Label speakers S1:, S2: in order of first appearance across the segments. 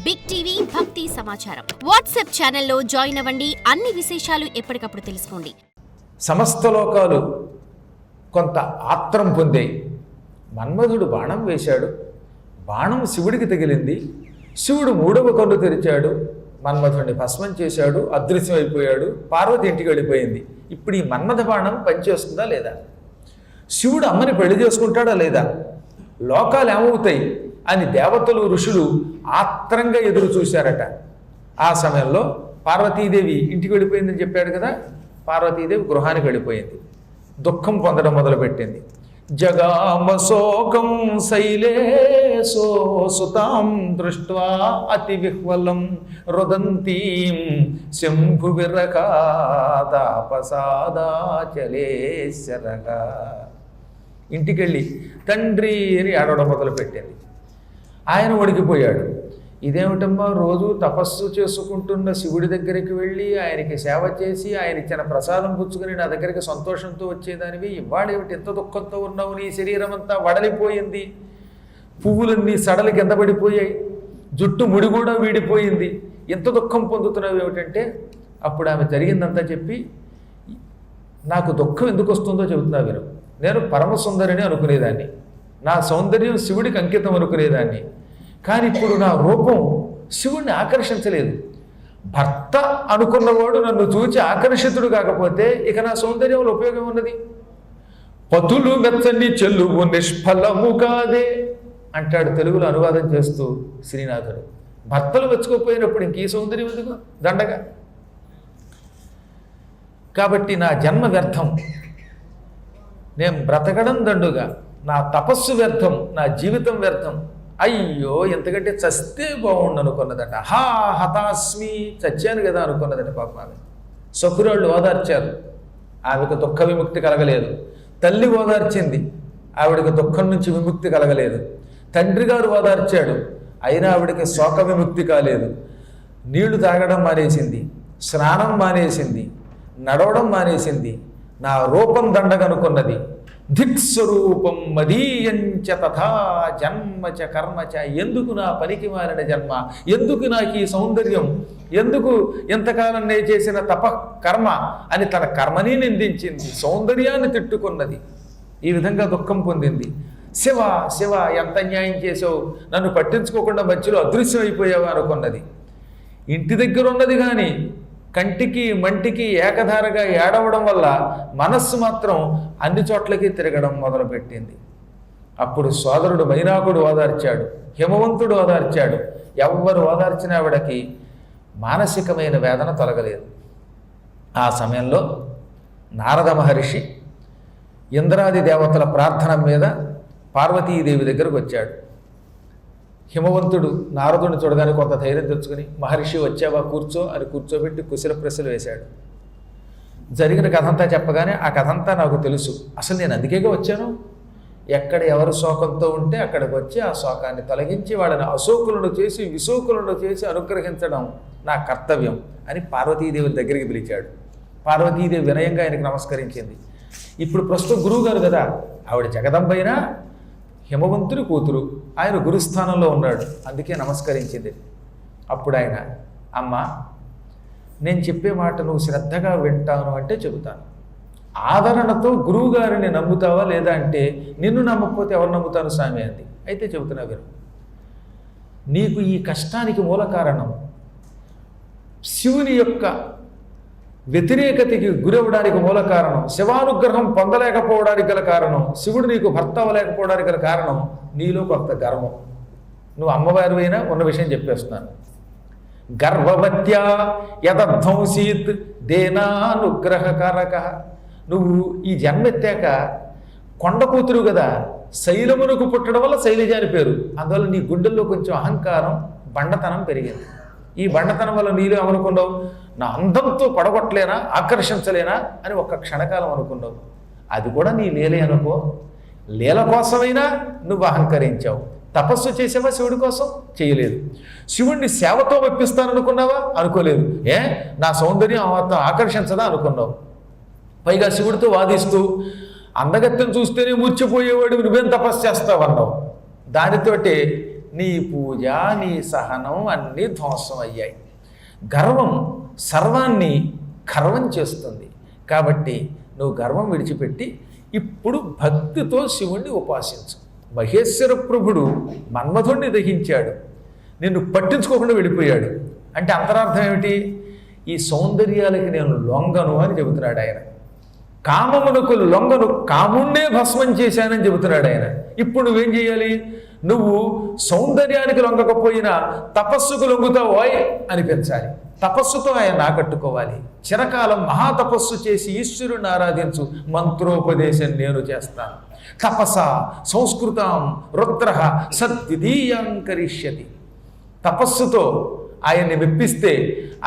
S1: Big TV భక్తి సమాచారం WhatsApp ఛానల్లో జాయిన్ అవ్వండి. అన్ని విశేషాలు ఎప్పటికప్పుడు తెలుసుకోండి.
S2: సమస్త లోకాలు కొంత ఆత్రం పొందాయి. మన్మధుడు బాణం వేశాడు. బాణం శివుడికి తగిలింది. శివుడు మూడవ కన్ను తెరిచాడు. మన్మధుడిని భస్మం చేశాడు. అదృశ్యం అయిపోయాడు. పార్వతి ఇంటికి వెళ్ళిపోయింది. ఇప్పుడు ఈ మన్మథ బాణం పనిచేస్తుందా లేదా? శివుడు అమ్మని పెళ్లి చేసుకుంటాడా లేదా? లోకాలు ఏమవుతాయి అని దేవతలు ఋషులు ఆత్రంగా ఎదురు చూశారట. ఆ సమయంలో పార్వతీదేవి ఇంటికి వెళ్ళిపోయిందని చెప్పాడు కదా. పార్వతీదేవి గృహానికి వెళ్ళిపోయింది. దుఃఖం పొందడం మొదలుపెట్టింది. జగామశోకం శైలేశో సుతాం దృష్ట్వా అతి విహ్వలం రుదంతీం శంభు విరకాదాపసాదాచలేశరగా. ఇంటికెళ్ళి తండ్రి అని ఏడవడం మొదలుపెట్టింది. ఆయన వణికిపోయాడు. ఇదేమిటమ్మా, రోజు తపస్సు చేసుకుంటున్న శివుడి దగ్గరికి వెళ్ళి ఆయనకి సేవ చేసి ఆయన ఇచ్చిన ప్రసాదం పుచ్చుకుని నా దగ్గరికి సంతోషంతో వచ్చేదానివి, ఇవాళేమిటి ఎంత దుఃఖంతో ఉన్నావు? నీ శరీరం అంతా వడలిపోయింది. పువ్వులన్నీ సడలి కింద పడిపోయాయి. జుట్టు ముడి కూడా వీడిపోయింది. ఎంత దుఃఖం పొందుతున్నావు ఏమిటంటే, అప్పుడు ఆమె జరిగిందంతా చెప్పి, నాకు దుఃఖం ఎందుకు వస్తుందో చెబుతున్నా విను. నేను పరమసుందరిని అనుకునేదాన్ని. నా సౌందర్యం శివుడికి అంకితం అనుకునేదాన్ని. కానీ ఇప్పుడు నా రూపం శివుణ్ణి ఆకర్షించలేదు. భర్త అనుకున్నవాడు నన్ను చూచి ఆకర్షితుడు కాకపోతే ఇక నా సౌందర్యంలో ఉపయోగం ఉన్నది? పతులు మెచ్చని చెల్లువు నిష్ఫలము కాదే అంటాడు తెలుగులో అనువాదం చేస్తూ శ్రీనాథుడు. భర్తలు మెచ్చుకోపోయినప్పుడు ఇంక ఈ సౌందర్యం ఎందుకు? దండగా. కాబట్టి నా జన్మ వ్యర్థం, నేను బ్రతకడం దండుగా, నా తపస్సు వ్యర్థం, నా జీవితం వ్యర్థం. అయ్యో ఎంతకంటే చస్తే బాగుండు అనుకున్నదట. హతాస్మి, చచ్చాను కదా అనుకున్నదట పాపం ఆమె. సఖురాళ్ళు ఓదార్చారు. ఆమెకు దుఃఖ విముక్తి కలగలేదు. తల్లి ఓదార్చింది, ఆవిడకి దుఃఖం నుంచి విముక్తి కలగలేదు. తండ్రి గారు ఓదార్చాడు, అయినా ఆవిడకి శోక విముక్తి కాలేదు. నీళ్లు తాగడం మానేసింది, స్నానం మానేసింది, నడవడం మానేసింది. నా రూపం దండగనుకున్నది. ధిక్స్వరూపం మదీయంచ తథా జన్మచ కర్మచ. ఎందుకు నా పనికి మారిన జన్మ? ఎందుకు నాకు ఈ సౌందర్యం? ఎందుకు ఎంతకాలం నే చేసిన కర్మ అని తన కర్మని నిందించింది. సౌందర్యాన్ని తిట్టుకున్నది. ఈ విధంగా దుఃఖం పొందింది. శివ శివ, ఎంత న్యాయం చేసావు, నన్ను పట్టించుకోకుండా మధ్యలో అదృశ్యం అయిపోయావు అనుకున్నది. ఇంటి దగ్గర ఉన్నది కానీ కంటికి మంటికి ఏకధారగా ఏడవడం వల్ల మనస్సు మాత్రం అన్ని చోట్లకి తిరగడం మొదలుపెట్టింది. అప్పుడు సోదరుడు మైనాకుడు ఓదార్చాడు, హిమవంతుడు ఓదార్చాడు. ఎవ్వరు ఓదార్చిన ఆవిడకి మానసికమైన వేదన తొలగలేదు. ఆ సమయంలో నారద మహర్షి ఇంద్రాది దేవతల ప్రార్థన మీద పార్వతీదేవి దగ్గరకు వచ్చాడు. హిమవంతుడు నారదుని చూడగానే కొంత ధైర్యం తెచ్చుకుని, మహర్షి వచ్చావా, కూర్చో అని కూర్చోబెట్టి కుశల ప్రశ్నలు వేశాడు. జరిగిన కథంతా చెప్పగానే, ఆ కథంతా నాకు తెలుసు, అసలు నేను అందుకేగా వచ్చాను. ఎక్కడ ఎవరు శోకంతో ఉంటే అక్కడికి వచ్చి ఆ శోకాన్ని తొలగించి వాళ్ళని అశోకులను చేసి విశోకులను చేసి అనుగ్రహించడం నా కర్తవ్యం అని పార్వతీదేవి దగ్గరికి పిలిచాడు. పార్వతీదేవి వినయంగా ఆయనకు నమస్కరించింది. ఇప్పుడు ప్రస్తుతం గురువు గారు కదా, ఆవిడ జగదంబైనా హిమవంతుని కూతురు, ఆయన గురుస్థానంలో ఉన్నాడు, అందుకే నమస్కరించింది. అప్పుడు ఆయన, అమ్మ నేను చెప్పే మాట నువ్వు శ్రద్ధగా వింటాను అంటే చెబుతాను. ఆదరణతో గురువుగారిని నమ్ముతావా లేదా అంటే, నిన్ను నమ్మకపోతే ఎవరు నమ్ముతాను స్వామి అంది. అయితే చెబుతున్నా విను. నీకు ఈ కష్టానికి మూల కారణం శివుని యొక్క వ్యతిరేకతకి గురవడానికి మూల కారణం, శివానుగ్రహం పొందలేకపోవడానికి గల కారణం, శివుడు నీకు భర్త అవ్వలేకపోవడానికి గల కారణం నీలో కొంత గర్వం. నువ్వు అమ్మవారివైనా ఉన్న విషయం చెప్పేస్తున్నాను. గర్భవత్యా యదధ్వంసీత్ దేనానుగ్రహకారక. నువ్వు ఈ జన్మెత్తాక కొండ కూతురు కదా, శైలమునకు పుట్టడం వల్ల శైలజ అని పేరు. అందువల్ల నీ గుండెల్లో కొంచెం అహంకారం, బండతనం పెరిగింది. ఈ బండతనం వల్ల నీళ్ళు ఏమనుకున్నావు, నా అందంతో పడగొట్టలేనా, ఆకర్షించలేనా అని ఒక్క క్షణకాలం అనుకున్నావు. అది కూడా నీ లీలే అనుకో. లీల కోసమైనా నువ్వు అహంకరించావు. తపస్సు చేసావా శివుడి కోసం? చేయలేదు. శివుణ్ణి సేవతో మెప్పిస్తాననుకున్నావా? అనుకోలేదు. నా సౌందర్యం మాత్రం ఆకర్షించదా అనుకున్నావు. పైగా శివుడితో వాదిస్తూ అందగత్యం చూస్తేనే మూర్చిపోయేవాడు, నువ్వేం తపస్సు చేస్తావు అన్నావు. దానితోటి నీ పూజ నీ సహనం అన్నీ ధ్వంసం అయ్యాయి. గర్వం సర్వాన్ని గర్వం చేస్తుంది. కాబట్టి నువ్వు గర్వం విడిచిపెట్టి ఇప్పుడు భక్తితో శివుణ్ణి ఉపాసించు. మహేశ్వర ప్రభుడు మన్మధుణ్ణి దహించాడు, నిన్ను పట్టించుకోకుండా వెళ్ళిపోయాడు. అంటే అంతరార్థం ఏమిటి? ఈ సౌందర్యాలకి నేను లొంగను అని చెబుతున్నాడు ఆయన. కామమునకు లొంగను, కాముణ్ణే భస్మం చేశానని చెబుతున్నాడు ఆయన. ఇప్పుడు నువ్వేం చేయాలి? నువ్వు సౌందర్యానికి లొంగకపోయినా తపస్సుకు లొంగుతావు అనిపించాలి. తపస్సుతో ఆయన ఆకట్టుకోవాలి. చిరకాలం మహాతపస్సు చేసి ఈశ్వరుని ఆరాధించు. మంత్రోపదేశం నేను చేస్తాను. తపస సంస్కృతం రుద్ర సద్విధీయం కరిష్యతి. తపస్సుతో ఆయన్ని మెప్పిస్తే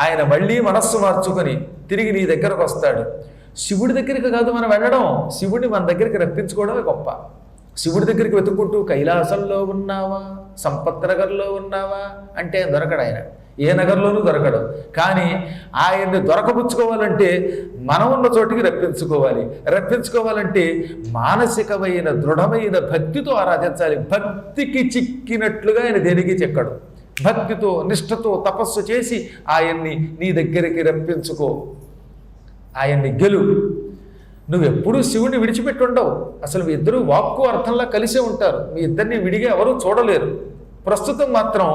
S2: ఆయన మళ్ళీ మనస్సు మార్చుకొని తిరిగి నీ దగ్గరకు వస్తాడు. శివుడి దగ్గరికి కాదు మనం వెళ్ళడం, శివుడిని మన దగ్గరికి రప్పించుకోవడమే గొప్ప. శివుడి దగ్గరికి వెతుక్కుంటూ కైలాసంలో ఉన్నావా, సంపత్ నగర్లో ఉన్నావా అంటే దొరకడు ఆయన. ఏ నగర్లోనూ దొరకడు. కానీ ఆయన్ని దొరకపుచ్చుకోవాలంటే మనం ఉన్న చోటికి రప్పించుకోవాలి. రప్పించుకోవాలంటే మానసికమైన దృఢమైన భక్తితో ఆరాధించాలి. భక్తికి చిక్కినట్లుగా ఆయన దేనికి చిక్కడు. భక్తితో నిష్ఠతో తపస్సు చేసి ఆయన్ని నీ దగ్గరికి రప్పించుకో. ఆయన్ని గెలు. నువ్వెప్పుడూ శివుణ్ణి విడిచిపెట్టి ఉండవు. అసలు మీ ఇద్దరు వాక్కు అర్థంలా కలిసే ఉంటారు. మీ ఇద్దరిని విడిగా ఎవరూ చూడలేరు. ప్రస్తుతం మాత్రం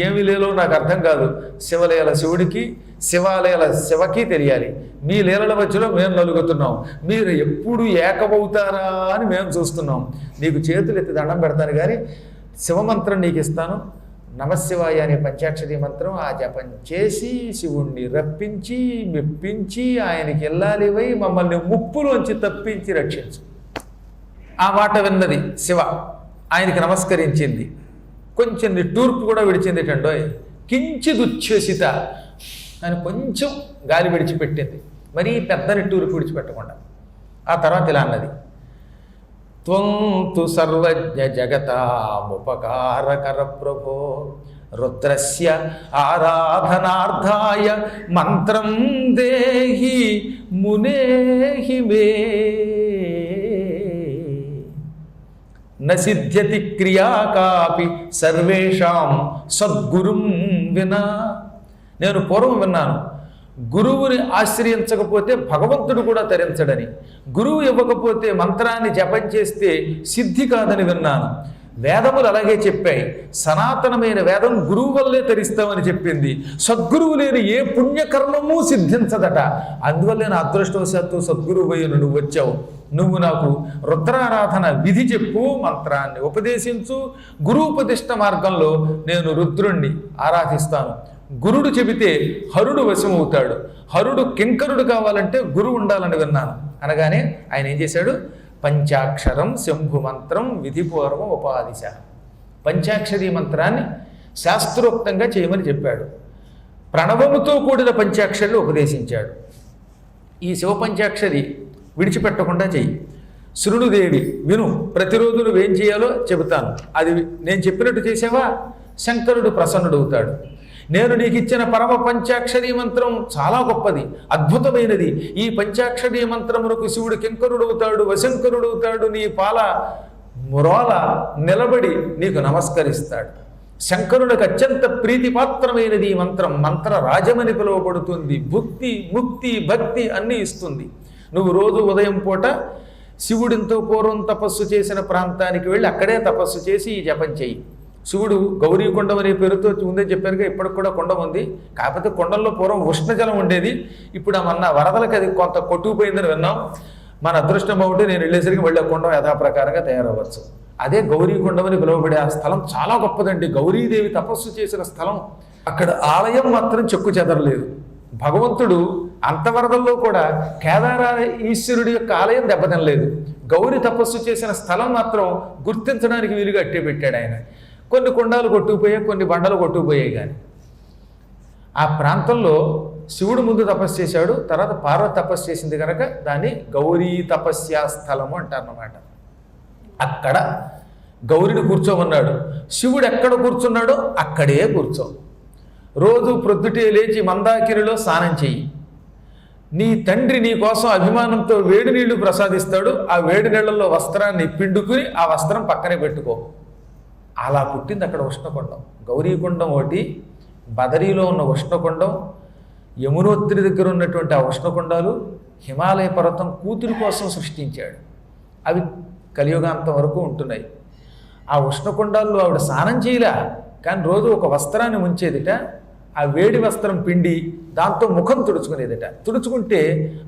S2: ఏమి లేలో నాకు అర్థం కాదు. శివలీల శివుడికి, శివాలయాల శివకి తెలియాలి. మీ లీలల మధ్యలో మేము నలుగుతున్నాం. మీరు ఎప్పుడు ఏకమవుతారా అని మేము చూస్తున్నాం. నీకు చేతులు ఎత్తి దండం పెడతాను, కానీ శివమంత్రం నీకు ఇస్తాను. నమశివాయ అనే పంచాక్షరి మంత్రం ఆ జపం చేసి శివుణ్ణి రప్పించి మెప్పించి ఆయనకి వెళ్ళాలివై మమ్మల్ని ముప్పులోంచి తప్పించి రక్షించు. ఆ మాట విన్నది శివ. ఆయనకి నమస్కరించింది. కొంచెం నిట్టూర్పు కూడా విడిచింది. టండోయ్ కించిదుచ్ఛ్వసిత అని కొంచెం గాలి విడిచిపెట్టింది. మరీ పెద్ద నిట్టూర్పు విడిచిపెట్టకుండా. ఆ తర్వాత ఇలా అన్నది, త్వం తు సర్వజ్ఞ జగతాముపకారకర ప్రభో రుద్రస్య ఆరాధనార్థాయ మంత్రం దేహి మునేహి మే న సిద్ధ్యతి క్రియా కాపి సర్వేషాం సద్గురుం వినా. నేను పూర్వం విన్నాను, గురువుని ఆశ్రయించకపోతే భగవంతుడు కూడా తరించడని. గురువు ఇవ్వకపోతే మంత్రాన్ని జపం చేస్తే సిద్ధి కాదని విన్నాను. వేదములు అలాగే చెప్పాయి. సనాతనమైన వేదం గురువు వల్లే తరిస్తామని చెప్పింది. సద్గురువు లేని ఏ పుణ్యకర్మము సిద్ధించదట. అందువల్లే నా అదృష్టవశాత్తు సద్గురువు అయ్యి నువ్వు వచ్చావు. నువ్వు నాకు రుద్రారాధన విధి చెప్పు, మంత్రాన్ని ఉపదేశించు. గురూపదిష్ట మార్గంలో నేను రుద్రుణ్ణి ఆరాధిస్తాను. గురుడు చెబితే హరుడు వశమవుతాడు. హరుడు కింకరుడు కావాలంటే గురువు ఉండాలని విన్నాను అనగానే ఆయన ఏం చేశాడు? పంచాక్షరం శంభు మంత్రం విధిపూర్వం ఉపాదిశ. పంచాక్షరి మంత్రాన్ని శాస్త్రోక్తంగా చేయమని చెప్పాడు. ప్రణవముతో కూడిన పంచాక్షరిని ఉపదేశించాడు. ఈ శివ పంచాక్షరి విడిచిపెట్టకుండా చెయ్యి. శృణుదేవి విను, ప్రతిరోజు నువ్వేం చేయాలో చెబుతాను. అది నేను చెప్పినట్టు చేసావా, శంకరుడు ప్రసన్నుడవుతాడు. నేను నీకు ఇచ్చిన పరమ పంచాక్షరీ మంత్రం చాలా గొప్పది, అద్భుతమైనది. ఈ పంచాక్షరీ మంత్రమునకు శివుడు కింకరుడవుతాడు, వశంకరుడవుతాడు. నీ పాల మురోల నిలబడి నీకు నమస్కరిస్తాడు. శంకరునికి అత్యంత ప్రీతిపాత్రమైనది ఈ మంత్రం. మంత్ర రాజమని పిలువబడుతుంది. భుక్తి ముక్తి భక్తి అన్నీ ఇస్తుంది. నువ్వు రోజు ఉదయం పూట శివుడింతో పూర్వం తపస్సు చేసిన ప్రాంతానికి వెళ్ళి అక్కడే తపస్సు చేసి ఈ జపం చెయ్యి. శివుడు గౌరీకొండం అనే పేరుతో ఉందని చెప్పారుగా, ఇప్పటికి కూడా కొండం ఉంది. కాకపోతే కొండల్లో పూర్వం ఉష్ణజలం ఉండేది. ఇప్పుడు మొన్న వరదలకి అది కొంత కొట్టుకుపోయిందని విన్నాం. మన అదృష్టం బాగుంటే నేను వెళ్ళేసరికి వెళ్ళే కొండం యథాప్రకారంగా తయారవ్వచ్చు. అదే గౌరీకొండం అని పిలువబడే ఆ స్థలం చాలా గొప్పదండి. గౌరీదేవి తపస్సు చేసిన స్థలం. అక్కడ ఆలయం మాత్రం చెక్కు చెదరలేదు. భగవంతుడు అంతవరదల్లో కూడా కేదార ఈశ్వరుడి యొక్క ఆలయం దెబ్బతినలేదు. గౌరీ తపస్సు చేసిన స్థలం మాత్రం గుర్తించడానికి వీలుగా అట్టే పెట్టాడు ఆయన. కొన్ని కొండాలు కొట్టుకుపోయాయి, కొన్ని బండలు కొట్టుకుపోయాయి. కానీ ఆ ప్రాంతంలో శివుడు ముందు తపస్సు చేశాడు, తర్వాత పార్వతి తపస్సు చేసింది కనుక దాన్ని గౌరీ తపస్యా స్థలము అంటారన్నమాట. అక్కడ గౌరిని కూర్చోమన్నాడు. శివుడు ఎక్కడ కూర్చున్నాడో అక్కడే కూర్చో. రోజు ప్రొద్దుటే లేచి మందాకినిలో స్నానం చెయ్యి. నీ తండ్రి నీ కోసం అభిమానంతో వేడి నీళ్లు ప్రసాదిస్తాడు. ఆ వేడి నీళ్లలో వస్త్రాన్ని పిండుకుని ఆ వస్త్రం పక్కనే పెట్టుకో. అలా పుట్టింది అక్కడ ఉష్ణకుండం. గౌరీకుండం ఒకటి, బదరీలో ఉన్న ఉష్ణకుండం, యమునోత్రి దగ్గర ఉన్నటువంటి ఆ ఉష్ణకుండాలు హిమాలయ పర్వతం కూతురి కోసం సృష్టించాడు. అవి కలియుగాంతం వరకు ఉంటున్నాయి. ఆ ఉష్ణకుండాల్లో ఆవిడ స్నానం చేయలే, కానీ రోజు ఒక వస్త్రాన్ని ఉంచేదిట. ఆ వేడి వస్త్రం పిండి దాంతో ముఖం తుడుచుకునేదిట. తుడుచుకుంటే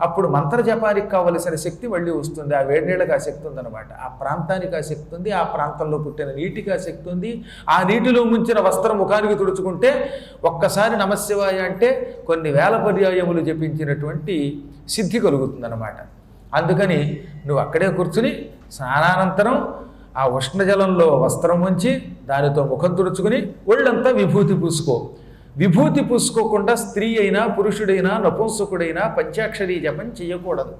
S2: అప్పుడు మంత్రజపానికి కావలసిన శక్తి మళ్ళీ వస్తుంది. ఆ వేడి నీళ్ళకి ఆ శక్తి ఉందన్నమాట. ఆ ప్రాంతానికి ఆ శక్తి ఉంది, ఆ ప్రాంతంలో పుట్టిన నీటికి ఆ శక్తి ఉంది. ఆ నీటిలో ముంచిన వస్త్రం ముఖానికి తుడుచుకుంటే ఒక్కసారి నమశివాయ అంటే కొన్ని వేల పర్యాయములు జపించినటువంటి సిద్ధి కలుగుతుందన్నమాట. అందుకని నువ్వు అక్కడే కూర్చుని స్నానానంతరం ఆ ఉష్ణజలంలో వస్త్రం ఉంచి దానితో ముఖం తుడుచుకుని ఒళ్ళంతా విభూతి పూసుకో. విభూతి పూసుకోకుండా స్త్రీ అయినా పురుషుడైనా నపుంసకుడైనా పంచాక్షరీ జపం చేయకూడదు.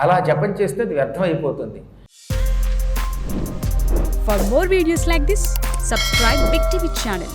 S2: అలా జపం చేస్తే అది వ్యర్థమైపోతుంది.
S3: For more videos like this, subscribe Big TV channel.